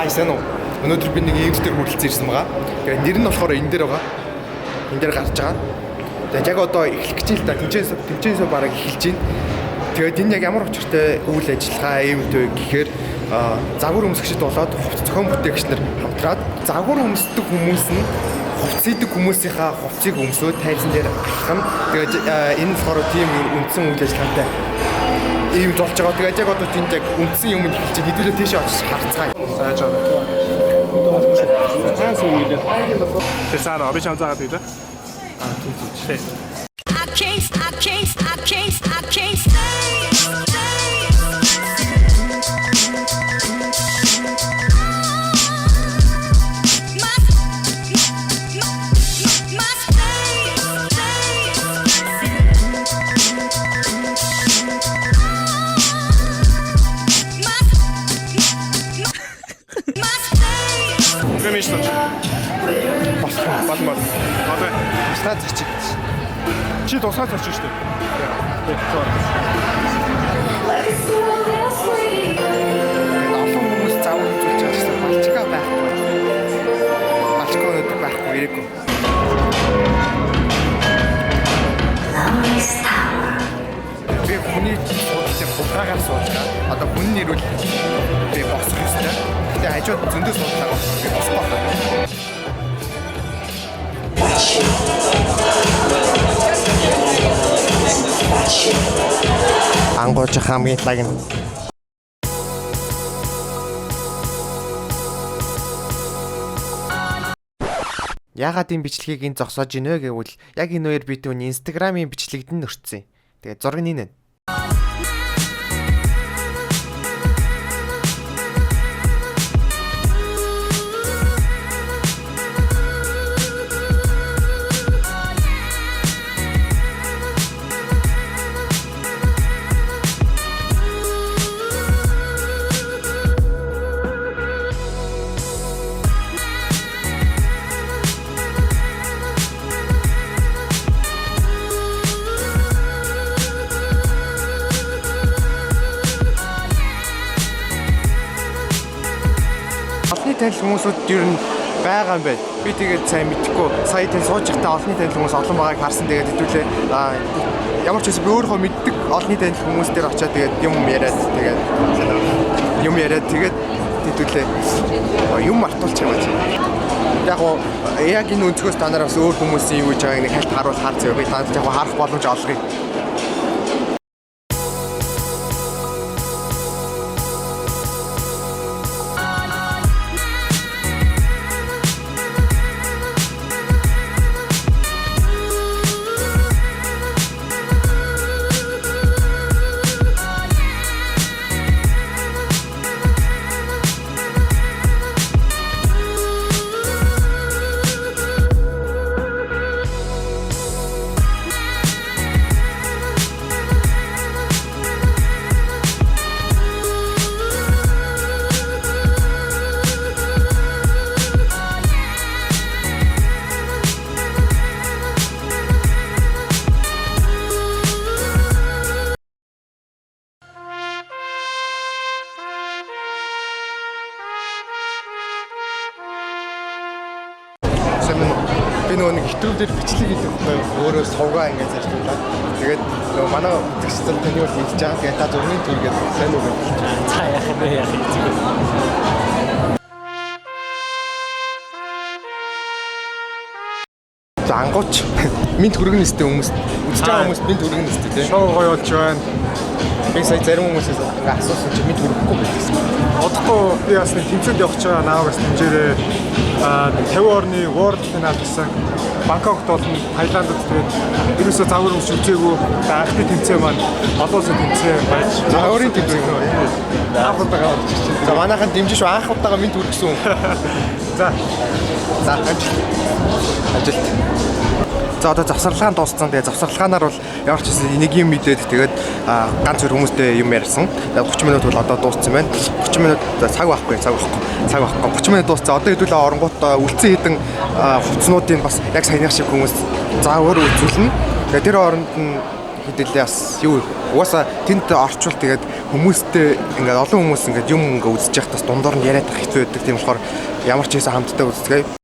хайсан уу. Өнөөдөр би нэг ивэнтээр хүрэлцэн ирсэн байгаа. Тэгээд нэр нь болохоор энэ дээр байгаа. Энэ дээр гарч байгаа. Тэгээд яг одоо эхлэх гэж л да. Тэмцээсээ бараг эхэлж байна. Тэгээд энэ яг ямар учиртай үйл ажиллагаа ивэнт вэ гэхээр загвар өмсгчд болоод хувц зохион бүтээгч нар хамтраад загвар өмсдөг хүмүүс нь хувц идэх хүмүүсийнхаа хувцыг өмсөө тайлзан дээр алхам. Тэгээд энэ болохоор тийм үндсэн үйл ажиллагаатай ийм болж байгаа. Тэгээд яг одоо тэнд яг үндсэн юм хэлж хэдүүлээ тийшээ очиж харцгаая. Сайж байгаа. Цаасан үйл явдал. Тэсаар обич хамзаагаад байлаа. Тийм. I can't stay. Конечно. Батмар. Одоо тусгай зочих. Чи тусгай зочих шүү дээ. Олон хүмүүс заавал үзүүлж байгаа шүү. Балчгаа байхгүй. Балчгоонод байхгүй ирээгүй. Би хүний суудлыг хулгайгаар сууж байгаа. Одоо хүн нэрүүл би босох ёстой. Тэгээ хажууд зөндөө суудлаа би босох байна. Ангууч хамгийн лаг нь яагаад энэ бичлэгийг энэ зогсоож ийнэ гэвэл яг энэ хоёр би түүний Instagram-ийн бичлэгд нь өртсөн. Тэгээ зураг нь энэ. Танил хүмүүсүүд ер нь байгаа юм байна. Би тэгээд сайн мэдэхгүй. Сая тань сууж байхдаа олонний танил хүмүүс олон байгааг харсан. Тэгээд хэдүүлээ ямар ч байсан би өөрөө мэддэг олонний танил хүмүүс дээр очиад тэгээд юм яриад тэгээд хэдүүлээ юм мартуулчих юм байна. Яг энэ өнцгөөс та нараас өөр хүмүүсийн юу гэж байгааг нэг хальт харуул хар зөө. Би танд яг харах боломж олгоё. Би нөгөө нэг хэтрүүлдэр бичлэг хийдэг байхгүй өөрөө сувгаа ингэж зарчуулаад тэгээд нөгөө манай үзэгчдэл таны бол хийж байгаа. Тэгээд та зургийн төргээд сайн уу гэж. За яах вэ яах вэ. За ангууч минт хүргэн нэстэй хүмүүс үзэж байгаа хүмүүс минт хүргэн нэстэй тийм. Шоу гоё болж байна. Би сая зарим хүмүүсээс ингээ асуусан чи минт хүргэхгүй байсан. Одохгүй би бас нэг тэмцээнд явах гэж байгаа наавгаас хэмжээрээ 50 орны World Final гэсэн Бангкокт болон Таиландд тэгээд ерөөсөө загвар өмсч үзээгүй анхны тэмцээн маань олон улсын тэмцээн байж загварын тэмцээн анх удаага болж байна. За манайхан дэмжиж анх удаага минт хүргэсэн. За ажилт. За одоо завсарлагаан дууссан. Тэгээ завсарлагаанаар бол ямар ч гэсэн нэг юм мэдээд тэгээд ганц зөр хүмүүстэй юм ярьсан. 30 минут бол одоо дууссан байна. 30 минут цаг байхгүй. 30 минут дууссан. Одоо хэдүүлээ оронгууд үлдсэн хэдэн хувцснуудын бас яг саяных шиг хүмүүс заавар үзүүлнэ. Тэгээ тэр хооронд нь хэдэлээ бас юу угаасаа тэнд орчвол тэгээд хүмүүстэй ингээд олон хүмүүс ингээд юм ингээд үзэж явах тас дундуур нь яриад байх хэцүү байдаг. Тийм болохоор ямар ч хэсэг хамтдаа үздэг.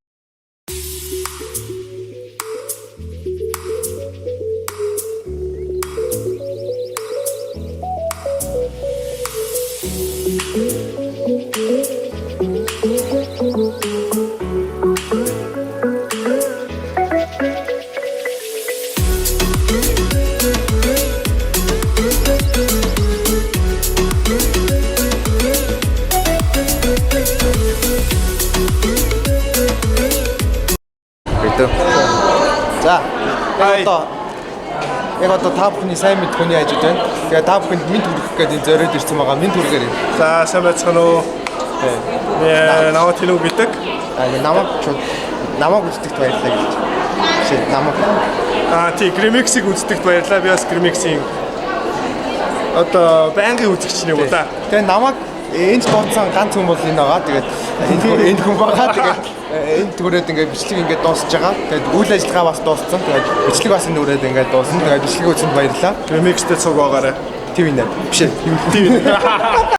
За. Яг одоо та бүхний сайн мэд хүний ажид байна. Тэгээ та бүхэнд мэд хүргэх гэдэг зориод ирсэн байгаа. Мэд хүргээрэй. За, сайн байцгаана уу? Намайг Тинүү гэдэг. Намайг үздэгт баярлалаа гэж. Шээ намайг. Тий, Grimix-ийг үздэгт баярлалаа. Би бас Grimix-ийн одоо байнгын үзэгч нэг удаа. Тэгээ намайг энд дуудсан ганц хүн бол энэ байгаа. Тэгээд энэ хүн байгаа. Тэгээд энд түрээд ингээд бичлэг ингээд дуусж байгаа. Тэгээд үйл ажиллагаа бас дууссан. Тэгээд бичлэг бас энэ үрээд ингээд дууссан. Тэгээд бичлэг үзсэнд баярлалаа. Grimix-тэй цуг байгаарай. ТV нэ. Биш ээ. ТV.